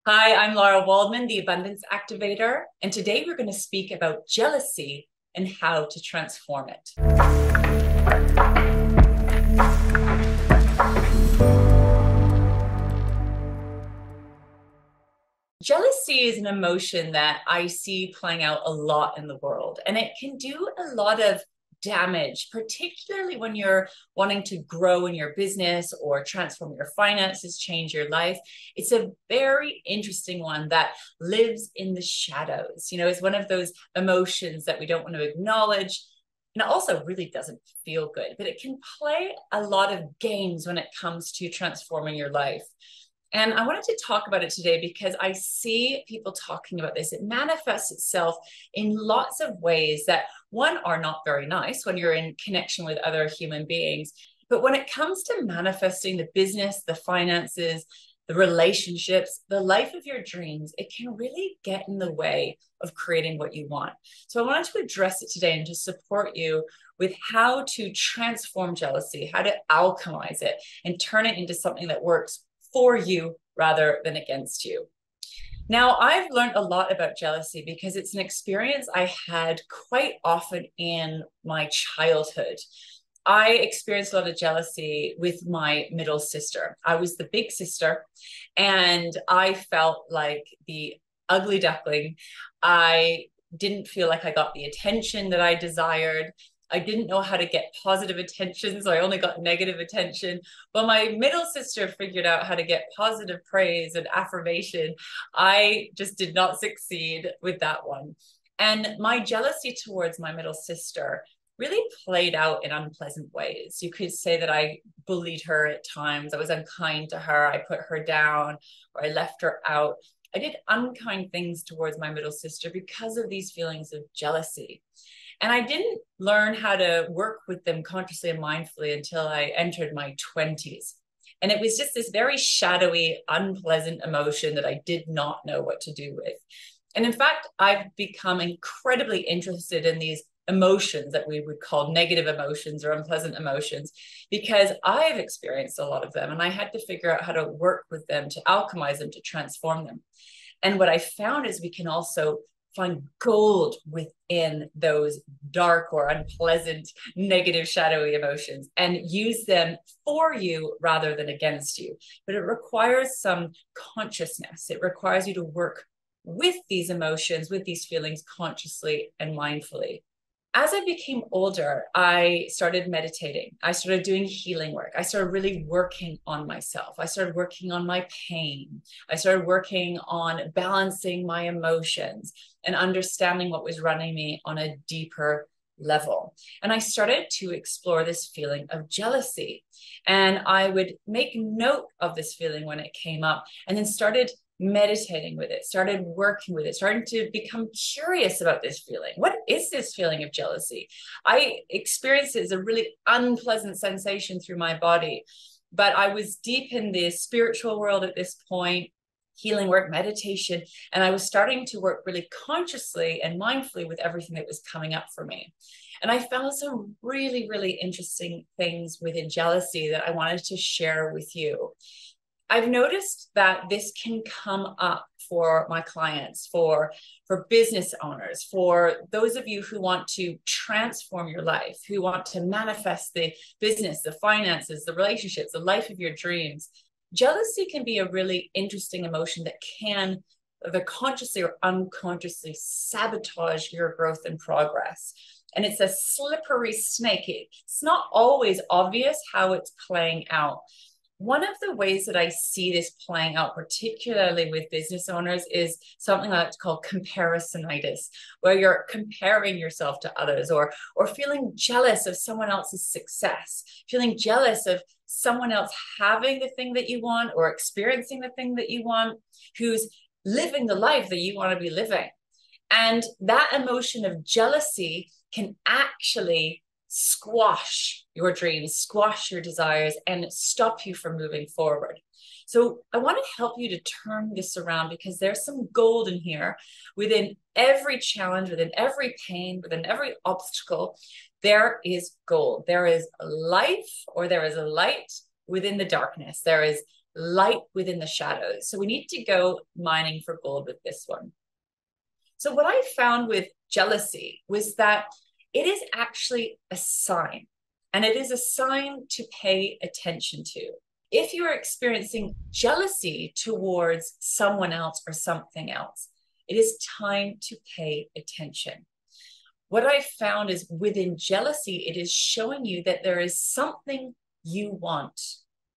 Hi, I'm Lara Waldman, the Abundance Activator, and today we're going to speak about jealousy and how to transform it. Jealousy is an emotion that I see playing out a lot in the world, and it can do a lot of damage, particularly when you're wanting to grow in your business or transform your finances, change your life. It's a very interesting one that lives in the shadows. It's one of those emotions that we don't want to acknowledge. And it also really doesn't feel good, but it can play a lot of games when it comes to transforming your life. And I wanted to talk about it today because I see people talking about this. It manifests itself in lots of ways that, one, are not very nice when you're in connection with other human beings. But when it comes to manifesting the business, the finances, the relationships, the life of your dreams, it can really get in the way of creating what you want. So I wanted to address it today and to support you with how to transform jealousy, how to alchemize it and turn it into something that works for you rather than against you. Now, I've learned a lot about jealousy because it's an experience I had quite often in my childhood. I experienced a lot of jealousy with my middle sister. I was the big sister, and I felt like the ugly duckling. I didn't feel like I got the attention that I desired. I didn't know how to get positive attention, so I only got negative attention. But my middle sister figured out how to get positive praise and affirmation. I just did not succeed with that one. And my jealousy towards my middle sister really played out in unpleasant ways. You could say that I bullied her at times. I was unkind to her. I put her down, or I left her out. I did unkind things towards my middle sister because of these feelings of jealousy. And I didn't learn how to work with them consciously and mindfully until I entered my 20s. And it was just this very shadowy, unpleasant emotion that I did not know what to do with. And in fact, I've become incredibly interested in these emotions that we would call negative emotions or unpleasant emotions, because I've experienced a lot of them and I had to figure out how to work with them, to alchemize them, to transform them. And what I found is we can also find gold within those dark or unpleasant, negative, shadowy emotions and use them for you rather than against you. But it requires some consciousness. It requires you to work with these emotions, with these feelings consciously and mindfully. As I became older, I started meditating. I started doing healing work. I started really working on myself. I started working on my pain. I started working on balancing my emotions and understanding what was running me on a deeper level. And I started to explore this feeling of jealousy. And I would make note of this feeling when it came up, and then started meditating with it, started working with it, starting to become curious about this feeling. What is this feeling of jealousy? I experienced it as a really unpleasant sensation through my body, but I was deep in the spiritual world at this point, healing work, meditation, and I was starting to work really consciously and mindfully with everything that was coming up for me. And I found some really, really interesting things within jealousy that I wanted to share with you. I've noticed that this can come up for my clients, for business owners, for those of you who want to transform your life, who want to manifest the business, the finances, the relationships, the life of your dreams. Jealousy can be a really interesting emotion that can either consciously or unconsciously sabotage your growth and progress. And it's a slippery snake. It's not always obvious how it's playing out. One of the ways that I see this playing out, particularly with business owners, is something I like to call comparisonitis, where you're comparing yourself to others, or feeling jealous of someone else's success, feeling jealous of someone else having the thing that you want or experiencing the thing that you want, who's living the life that you want to be living. And that emotion of jealousy can actually squash your dreams, squash your desires, and stop you from moving forward. So I want to help you to turn this around, because there's some gold in here. Within every challenge, within every pain, within every obstacle, there is gold. There is life, or there is a light within the darkness. There is light within the shadows. So we need to go mining for gold with this one. So what I found with jealousy was that it is actually a sign, and it is a sign to pay attention to. If you're experiencing jealousy towards someone else or something else, it is time to pay attention. What I found is within jealousy, it is showing you that there is something you want.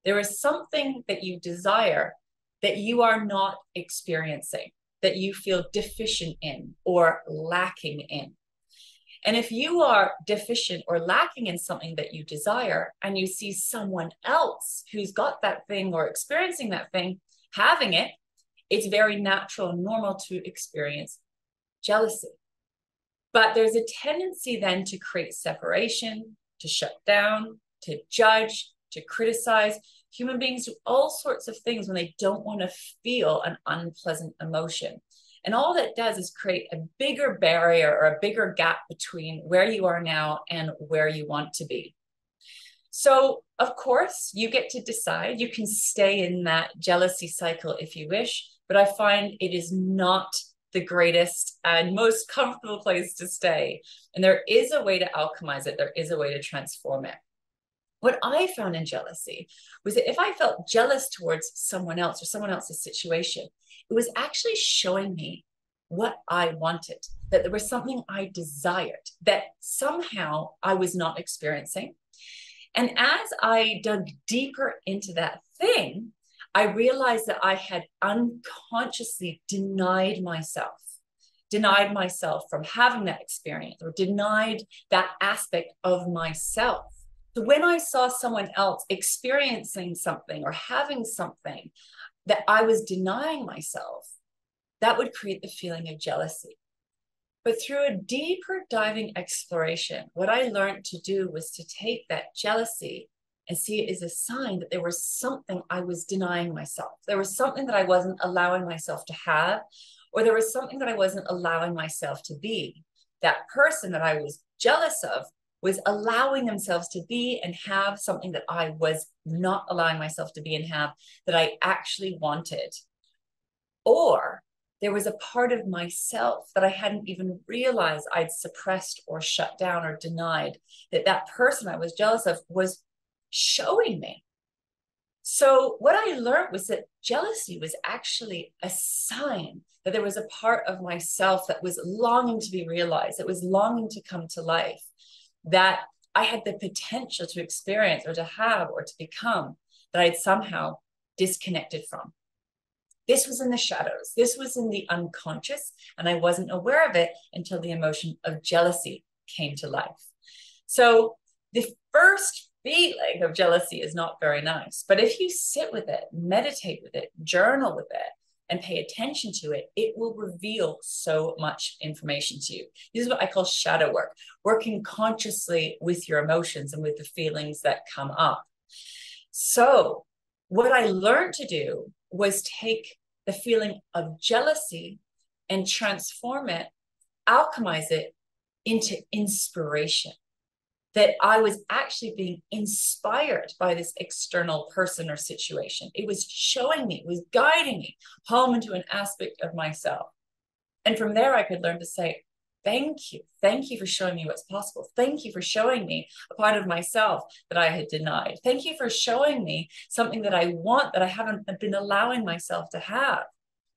There is something that you desire that you are not experiencing, that you feel deficient in or lacking in. And if you are deficient or lacking in something that you desire, and you see someone else who's got that thing or experiencing that thing, having it, it's very natural and normal to experience jealousy. But there's a tendency then to create separation, to shut down, to judge, to criticize. Human beings do all sorts of things when they don't want to feel an unpleasant emotion. And all that does is create a bigger barrier or a bigger gap between where you are now and where you want to be. So, of course, you get to decide. You can stay in that jealousy cycle if you wish, but I find it is not the greatest and most comfortable place to stay. And there is a way to alchemize it. There is a way to transform it. What I found in jealousy was that if I felt jealous towards someone else or someone else's situation, it was actually showing me what I wanted, that there was something I desired that somehow I was not experiencing. And as I dug deeper into that thing, I realized that I had unconsciously denied myself from having that experience, or denied that aspect of myself. So when I saw someone else experiencing something or having something that I was denying myself, that would create the feeling of jealousy. But through a deeper diving exploration, what I learned to do was to take that jealousy and see it as a sign that there was something I was denying myself. There was something that I wasn't allowing myself to have, or there was something that I wasn't allowing myself to be. That person that I was jealous of was allowing themselves to be and have something that I was not allowing myself to be and have, that I actually wanted. Or there was a part of myself that I hadn't even realized I'd suppressed or shut down or denied, that person I was jealous of was showing me. So what I learned was that jealousy was actually a sign that there was a part of myself that was longing to be realized, that was longing to come to life, that I had the potential to experience or to have or to become, that I had somehow disconnected from. This was in the shadows. This was in the unconscious, and I wasn't aware of it until the emotion of jealousy came to life. So the first feeling of jealousy is not very nice, but if you sit with it, meditate with it, journal with it, and pay attention to it, it will reveal so much information to you. This is what I call shadow work, working consciously with your emotions and with the feelings that come up. So what I learned to do was take the feeling of jealousy and transform it, alchemize it into inspiration. That I was actually being inspired by this external person or situation. It was showing me, it was guiding me home into an aspect of myself. And from there, I could learn to say, thank you. Thank you for showing me what's possible. Thank you for showing me a part of myself that I had denied. Thank you for showing me something that I want that I haven't been allowing myself to have.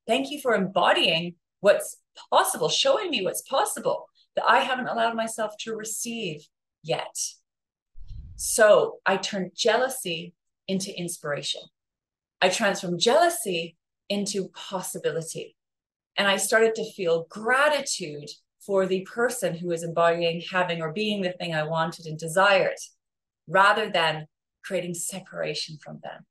Thank you for embodying what's possible, showing me what's possible that I haven't allowed myself to receive yet. So I turned jealousy into inspiration. I transformed jealousy into possibility. And I started to feel gratitude for the person who was embodying, having, or being the thing I wanted and desired, rather than creating separation from them.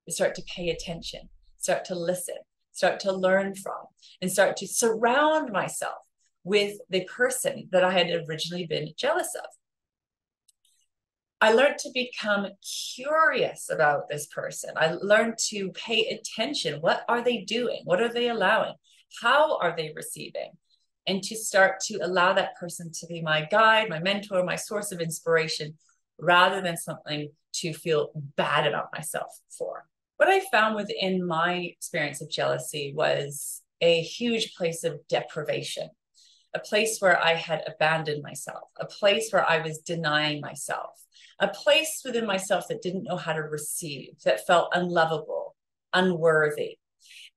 I start to pay attention, start to listen, start to learn from, and start to surround myself with the person that I had originally been jealous of. I learned to become curious about this person. I learned to pay attention. What are they doing? What are they allowing? How are they receiving? And to start to allow that person to be my guide, my mentor, my source of inspiration, rather than something to feel bad about myself for. What I found within my experience of jealousy was a huge place of deprivation, a place where I had abandoned myself, a place where I was denying myself, a place within myself that didn't know how to receive, that felt unlovable, unworthy.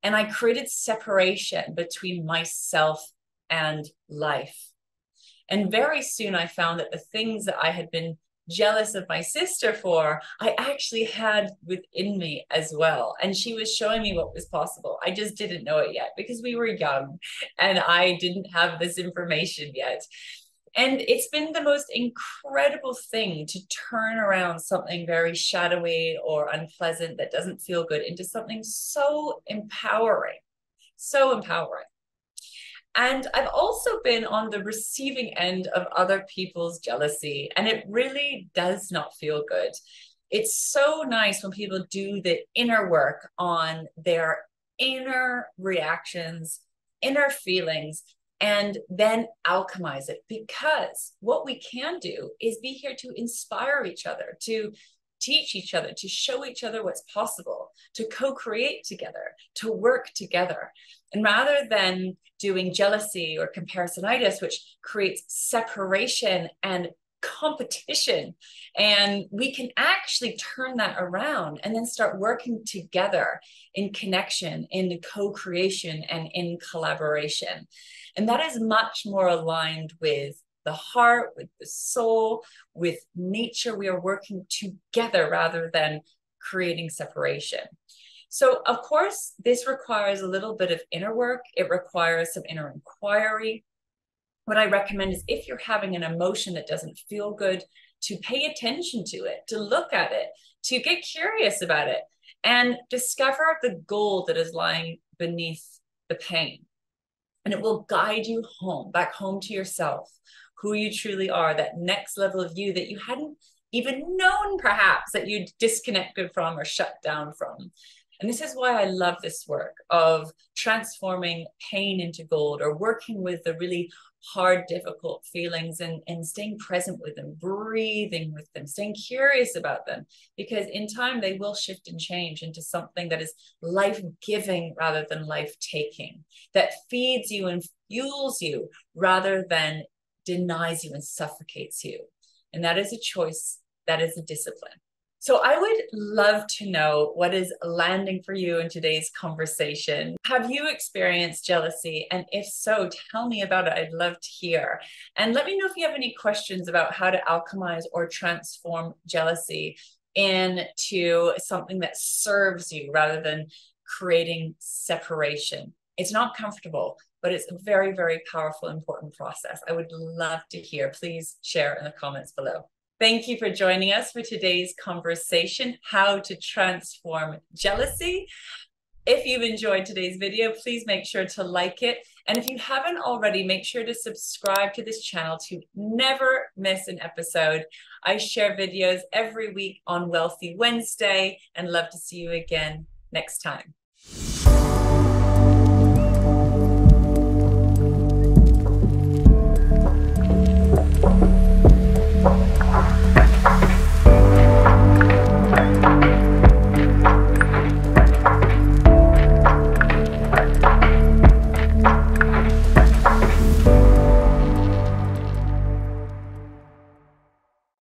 And I created separation between myself and life. And very soon I found that the things that I had been jealous of my sister for, I actually had within me as well. And she was showing me what was possible. I just didn't know it yet because we were young and I didn't have this information yet. And it's been the most incredible thing to turn around something very shadowy or unpleasant that doesn't feel good into something so empowering, so empowering. And I've also been on the receiving end of other people's jealousy, and it really does not feel good. It's so nice when people do the inner work on their inner reactions, inner feelings, and then alchemize it. Because what we can do is be here to inspire each other, to teach each other, to show each other what's possible, to co-create together, to work together. And rather than doing jealousy or comparisonitis, which creates separation and competition, and we can actually turn that around and then start working together in connection, in co-creation, and in collaboration. And that is much more aligned with the heart, with the soul, with nature. We are working together rather than creating separation. So, of course, this requires a little bit of inner work. It requires some inner inquiry. What I recommend is if you're having an emotion that doesn't feel good, to pay attention to it, to look at it, to get curious about it, and discover the gold that is lying beneath the pain. And it will guide you home, back home to yourself, who you truly are, that next level of you that you hadn't even known perhaps that you'd disconnected from or shut down from. And this is why I love this work of transforming pain into gold, or working with the really hard, difficult feelings and staying present with them, breathing with them, staying curious about them, because in time they will shift and change into something that is life-giving rather than life-taking, that feeds you and fuels you rather than denies you and suffocates you. And that is a choice, that is a discipline. So I would love to know what is landing for you in today's conversation. Have you experienced jealousy? And if so, tell me about it. I'd love to hear. And let me know if you have any questions about how to alchemize or transform jealousy into something that serves you rather than creating separation. It's not comfortable, but it's a very, very powerful, important process. I would love to hear. Please share in the comments below. Thank you for joining us for today's conversation, how to transform jealousy. If you've enjoyed today's video, please make sure to like it. And if you haven't already, make sure to subscribe to this channel to never miss an episode. I share videos every week on Wealthy Wednesday, and love to see you again next time.